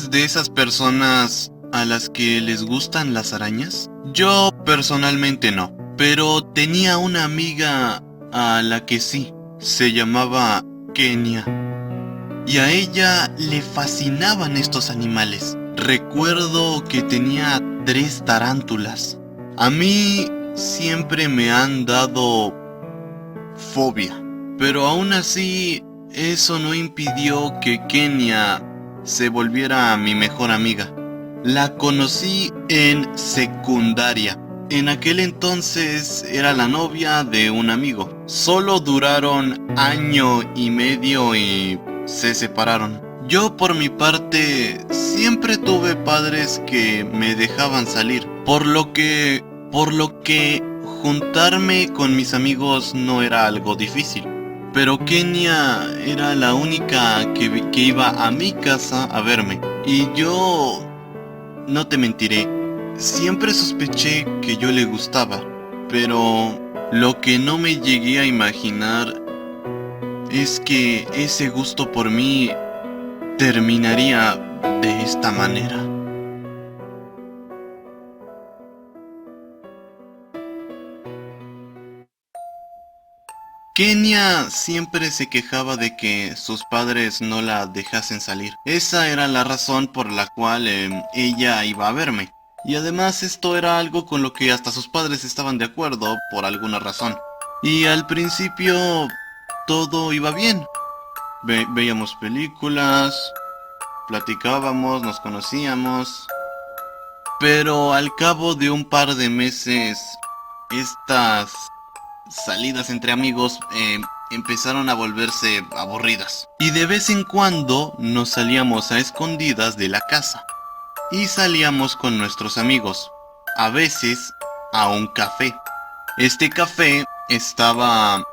¿Eres de esas personas a las que les gustan las arañas? Yo personalmente no, pero tenía una amiga a la que sí. Se llamaba Kenia. Y a ella le fascinaban estos animales. Recuerdo que tenía 3 tarántulas. A mí siempre me han dado fobia, pero aún así eso no impidió que Kenia se volviera mi mejor amiga. La conocí en secundaria. En aquel entonces era la novia de un amigo. Solo duraron año y medio y se separaron. Yo por mi parte siempre tuve padres que me dejaban salir, por lo que juntarme con mis amigos no era algo difícil. Pero Kenia era la única que iba a mi casa a verme. Y yo, no te mentiré, siempre sospeché que yo le gustaba. Pero lo que no me llegué a imaginar es que ese gusto por mí terminaría de esta manera. Kenia siempre se quejaba de que sus padres no la dejasen salir. Esa era la razón por la cual ella iba a verme. Y además esto era algo con lo que hasta sus padres estaban de acuerdo por alguna razón. Y al principio todo iba bien. Veíamos películas, platicábamos, nos conocíamos. Pero al cabo de un par de meses, estas salidas entre amigos empezaron a volverse aburridas. Y de vez en cuando nos salíamos a escondidas de la casa. Y salíamos con nuestros amigos, a veces a un café. Este café estaba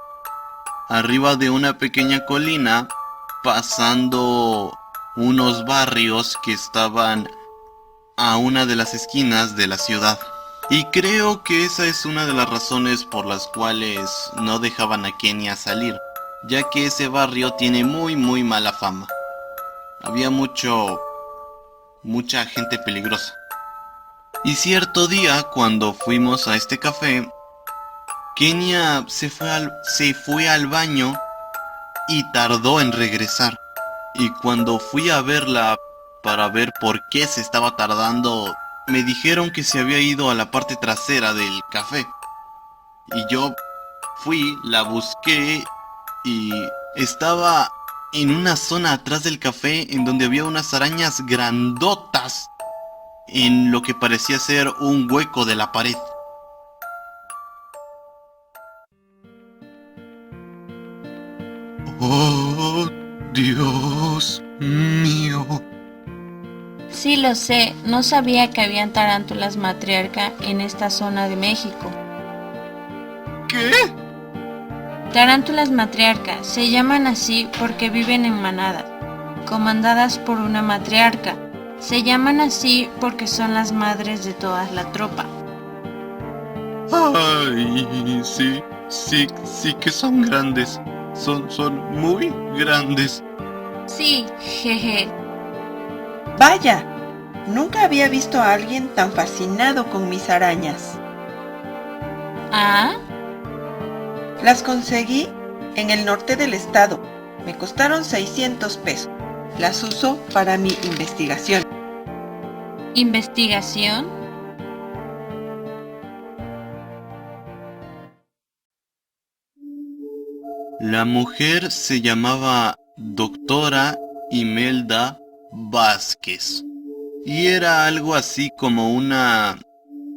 arriba de una pequeña colina, pasando unos barrios que estaban a una de las esquinas de la ciudad. Y creo que esa es una de las razones por las cuales no dejaban a Kenia salir, ya que ese barrio tiene muy mala fama. Había mucha gente peligrosa. Y cierto día, cuando fuimos a este café, Kenia se fue al baño y tardó en regresar. Y cuando fui a verla para ver por qué se estaba tardando, me dijeron que se había ido a la parte trasera del café. Y yo fui, la busqué y estaba en una zona atrás del café en donde había unas arañas grandotas en lo que parecía ser un hueco de la pared. ¡Oh, Dios mío! Sí lo sé, no sabía que habían tarántulas matriarca en esta zona de México. ¿Qué? Tarántulas matriarca se llaman así porque viven en manadas, comandadas por una matriarca. Se llaman así porque son las madres de toda la tropa. Ay, sí que son grandes. Son muy grandes. Sí, jeje. Vaya, nunca había visto a alguien tan fascinado con mis arañas. ¿Ah? Las conseguí en el norte del estado. Me costaron 600 pesos. Las uso para mi investigación. ¿Investigación? La mujer se llamaba Doctora Imelda Vázquez y era algo así como una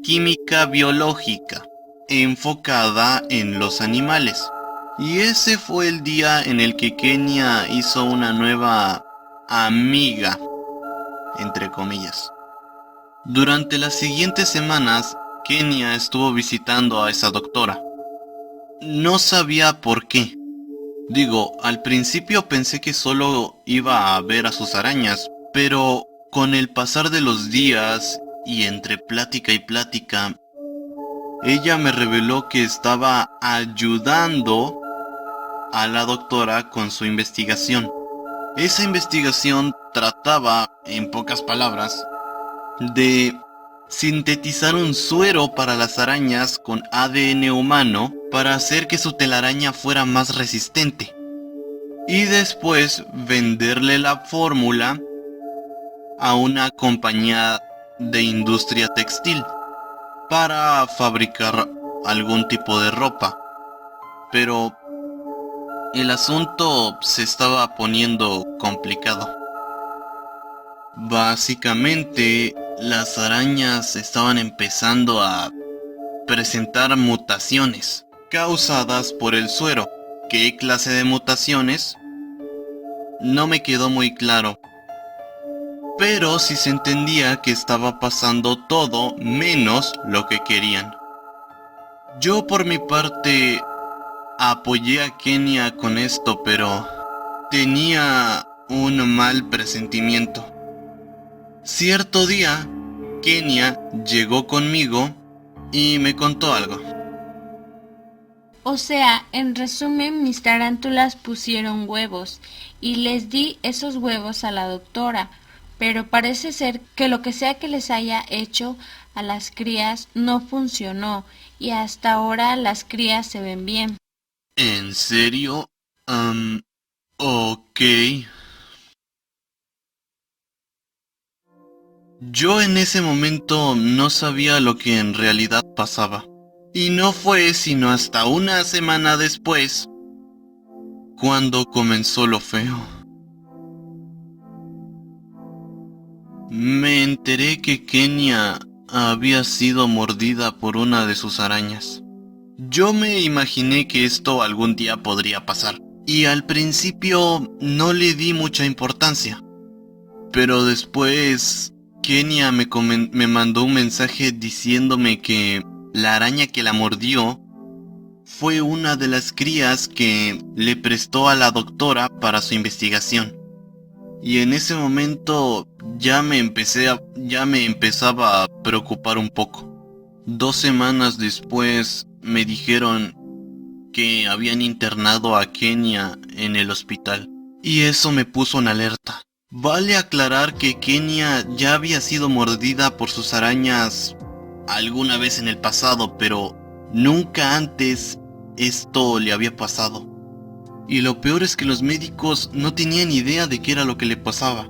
química biológica enfocada en los animales. Y ese fue el día en el que Kenia hizo una nueva amiga, entre comillas. Durante las siguientes semanas, Kenia estuvo visitando a esa doctora. No sabía por qué. Digo, al principio pensé que solo iba a ver a sus arañas, pero con el pasar de los días y entre plática y plática, ella me reveló que estaba ayudando a la doctora con su investigación. Esa investigación trataba, en pocas palabras, de sintetizar un suero para las arañas con ADN humano para hacer que su telaraña fuera más resistente. Y después venderle la fórmula a una compañía de industria textil para fabricar algún tipo de ropa. Pero el asunto se estaba poniendo complicado. Básicamente, las arañas estaban empezando a presentar mutaciones causadas por el suero. ¿Qué clase de mutaciones? No me quedó muy claro. Pero sí se entendía que estaba pasando todo menos lo que querían. Yo por mi parte apoyé a Kenia con esto, pero tenía un mal presentimiento. Cierto día, Kenia llegó conmigo y me contó algo. O sea, en resumen, mis tarántulas pusieron huevos y les di esos huevos a la doctora, pero parece ser que lo que sea que les haya hecho a las crías no funcionó y hasta ahora las crías se ven bien. ¿En serio? Ok. Yo en ese momento no sabía lo que en realidad pasaba. Y no fue sino hasta una semana después cuando comenzó lo feo. Me enteré que Kenia había sido mordida por una de sus arañas. Yo me imaginé que esto algún día podría pasar, y al principio no le di mucha importancia. Pero después, Kenia me mandó un mensaje diciéndome que la araña que la mordió fue una de las crías que le prestó a la doctora para su investigación. Y en ese momento ya me empezaba a preocupar un poco. 2 semanas después me dijeron que habían internado a Kenia en el hospital. Y eso me puso en alerta. Vale aclarar que Kenia ya había sido mordida por sus arañas alguna vez en el pasado, pero nunca antes esto le había pasado. Y lo peor es que los médicos no tenían idea de qué era lo que le pasaba.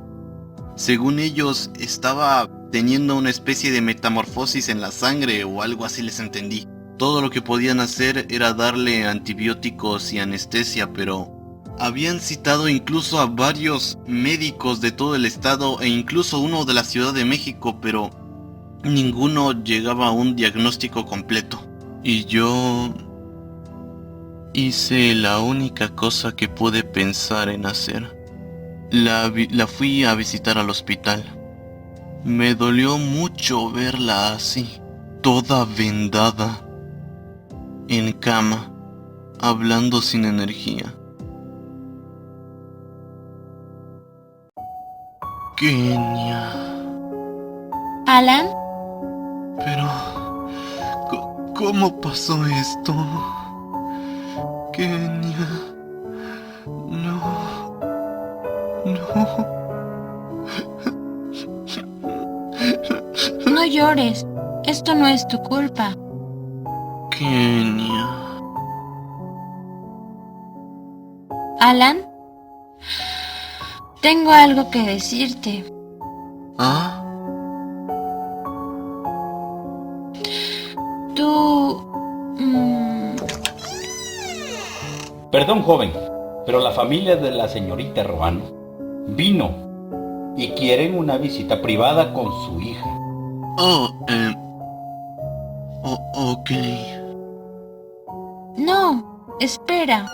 Según ellos, estaba teniendo una especie de metamorfosis en la sangre o algo así les entendí. Todo lo que podían hacer era darle antibióticos y anestesia, pero habían citado incluso a varios médicos de todo el estado e incluso uno de la Ciudad de México, pero ninguno llegaba a un diagnóstico completo. Y yo hice la única cosa que pude pensar en hacer. La fui a visitar al hospital. Me dolió mucho verla así, toda vendada, en cama, hablando sin energía. Kenia. ¿Alan? Pero, ¿cómo pasó esto? Kenia. No. No llores, esto no es tu culpa. Kenia. Alan, tengo algo que decirte. ¿Ah? Tú... Perdón, joven, pero la familia de la señorita Ruano vino y quieren una visita privada con su hija. Ok. No, espera.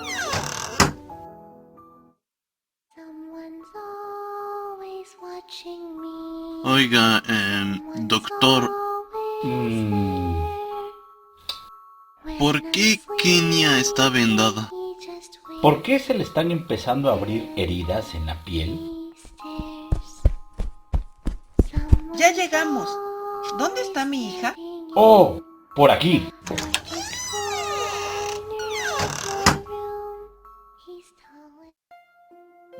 Oiga, doctor, ¿por qué Kenia está vendada? ¿Por qué se le están empezando a abrir heridas en la piel? Ya llegamos. ¿Dónde está mi hija? Oh, por aquí.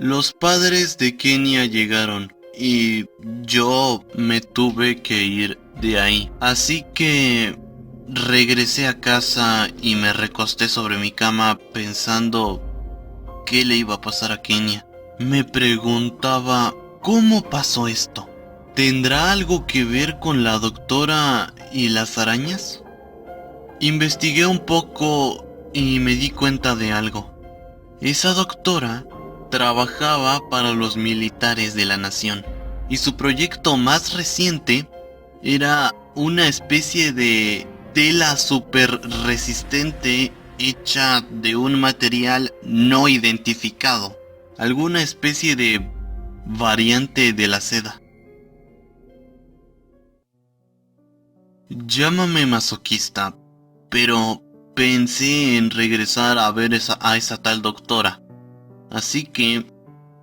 Los padres de Kenia llegaron y yo me tuve que ir de ahí. Así que regresé a casa y me recosté sobre mi cama pensando qué le iba a pasar a Kenia. Me preguntaba, ¿cómo pasó esto? ¿Tendrá algo que ver con la doctora y las arañas? Investigué un poco y me di cuenta de algo. Esa doctora trabajaba para los militares de la nación y su proyecto más reciente era una especie de tela súper resistente hecha de un material no identificado, alguna especie de variante de la seda. Llámame masoquista, pero pensé en regresar a ver a esa tal doctora. Así que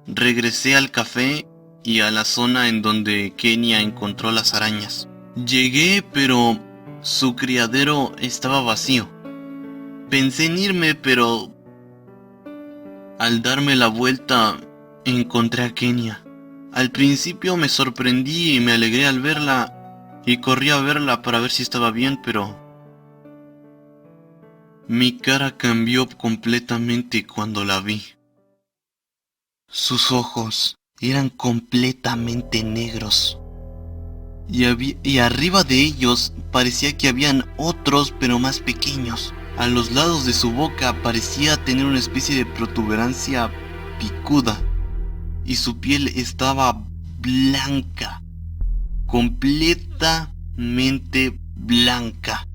regresé al café y a la zona en donde Kenia encontró las arañas. Llegué, pero su criadero estaba vacío. Pensé en irme, pero al darme la vuelta encontré a Kenia. Al principio me sorprendí y me alegré al verla y corrí a verla para ver si estaba bien, pero mi cara cambió completamente cuando la vi. Sus ojos eran completamente negros. Y arriba de ellos parecía que habían otros pero más pequeños. A los lados de su boca parecía tener una especie de protuberancia picuda. Y su piel estaba blanca. Completamente blanca.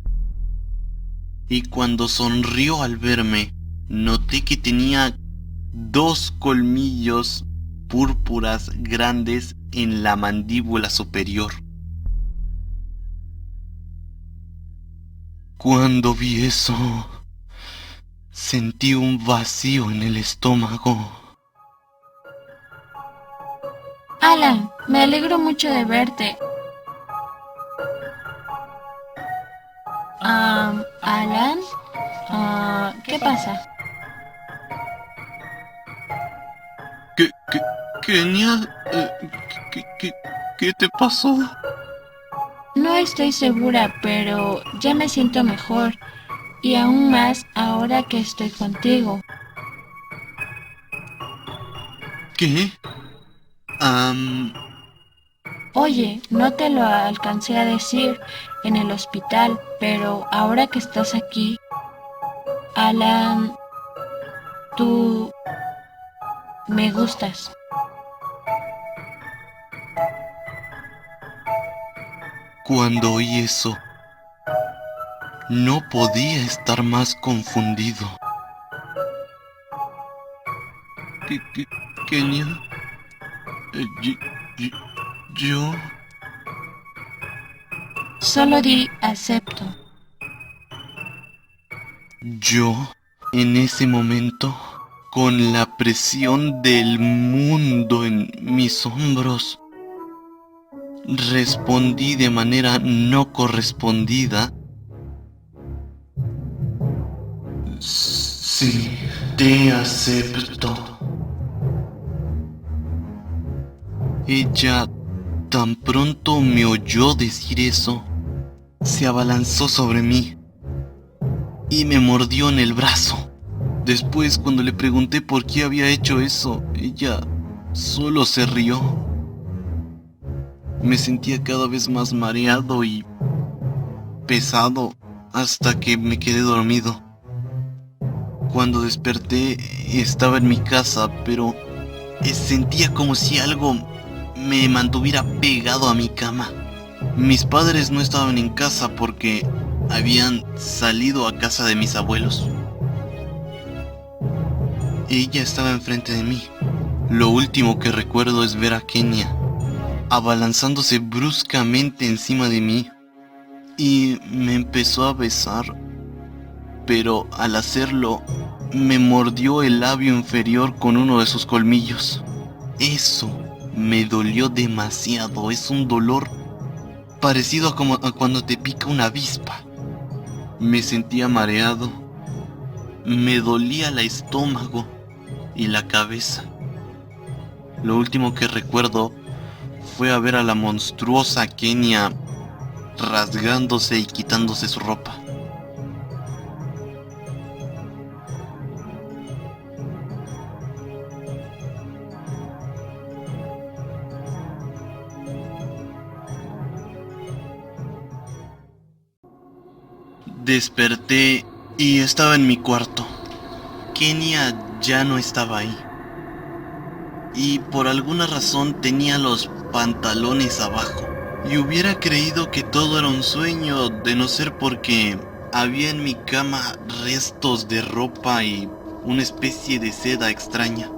Y cuando sonrió al verme, noté que tenía 2 colmillos púrpuras grandes en la mandíbula superior. Cuando vi eso, sentí un vacío en el estómago. Alan, me alegro mucho de verte. Alan, ¿qué pasa? Kenia, ¿qué te pasó? No estoy segura, pero ya me siento mejor. Y aún más ahora que estoy contigo. ¿Qué? Oye, no te lo alcancé a decir en el hospital, pero ahora que estás aquí, Alan, tú me gustas. Cuando oí eso, no podía estar más confundido. Kenia, yo... Solo di acepto. Yo, en ese momento, con la presión del mundo en mis hombros, respondí de manera no correspondida. Sí, te acepto. Ella, tan pronto me oyó decir eso, se abalanzó sobre mí y me mordió en el brazo. Después, cuando le pregunté por qué había hecho eso, ella solo se rió. Me sentía cada vez más mareado y pesado hasta que me quedé dormido. Cuando desperté estaba en mi casa, pero sentía como si algo me mantuviera pegado a mi cama. Mis padres no estaban en casa porque habían salido a casa de mis abuelos. Ella estaba enfrente de mí. Lo último que recuerdo es ver a Kenia abalanzándose bruscamente encima de mí y me empezó a besar, pero al hacerlo me mordió el labio inferior con uno de sus colmillos. Eso me dolió demasiado. Es un dolor parecido a cuando te pica una avispa. Me sentía mareado, me dolía el estómago y la cabeza. Lo último que recuerdo fue a ver a la monstruosa Kenia rasgándose y quitándose su ropa. Desperté y estaba en mi cuarto. Kenia ya no estaba ahí. Y por alguna razón tenía los pantalones abajo. Y hubiera creído que todo era un sueño, de no ser porque había en mi cama restos de ropa y una especie de seda extraña.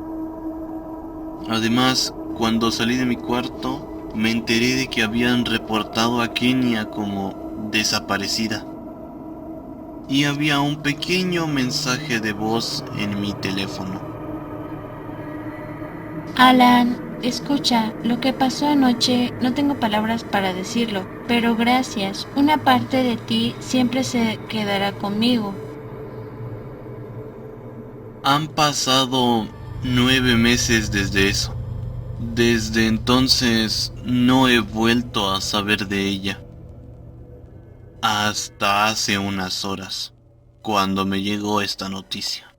Además, cuando salí de mi cuarto, me enteré de que habían reportado a Kenia como desaparecida. Y había un pequeño mensaje de voz en mi teléfono. Alan, escucha, lo que pasó anoche, no tengo palabras para decirlo, pero gracias. Una parte de ti siempre se quedará conmigo. Han pasado 9 meses desde eso. Desde entonces no he vuelto a saber de ella. Hasta hace unas horas, cuando me llegó esta noticia.